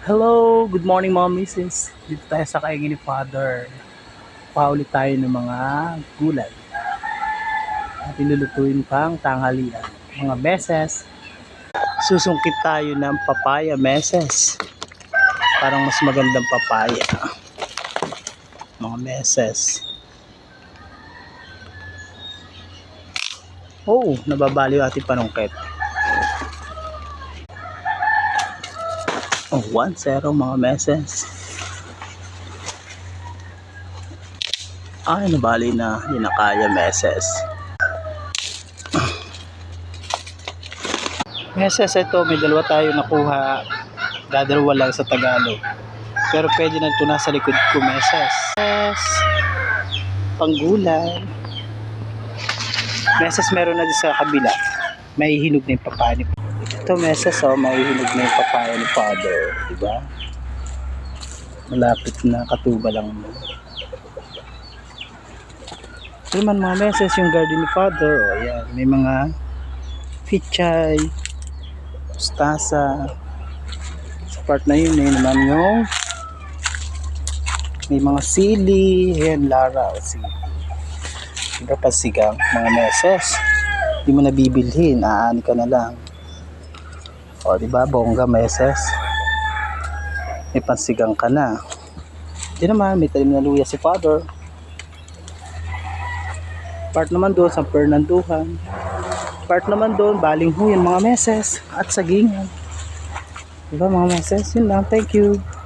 Hello, good morning mga misis. Dito tayo sa kaingin ni Father. Pauli tayo ng mga gulay. At ilulutuin pang tanghalian. Mga meses. Susungkit tayo ng papaya meses. Parang mas magandang papaya. Mga meses. Oh, nababali yung ating panungkit. Oh, 1-0 mga meses. Ay, nabali na. Hindi na kaya meses. Meses, ito, may dalawa tayo nakuha. Dadalawa lang sa Tagalog. Pero pwede na ito nasa likod ko, meses. Yes. Panggulay. Meses meron na din sa kabila. May hinog na yung papaya ni ito meses, oh, may hinog na yung papaya ni Father. Diba? Malapit na katuba lang mo. Ito naman mga meses, yung garden ni Father. Oh, yan. May mga pichay, mustasa. Sa part na yun, naman yung may mga sili. Ayan, Lara. O, sili. Diba pasigang mga meses? Hindi mo nabibilhin, aani ka na lang. O, diba, bongga meses? May pansigang ka na. Di naman, may talim na luya si Father. Part naman doon sa Fernanduhan. Part naman doon, balinghuyan mga meses. At sagingan. Diba mga meses? Yun lang, thank you.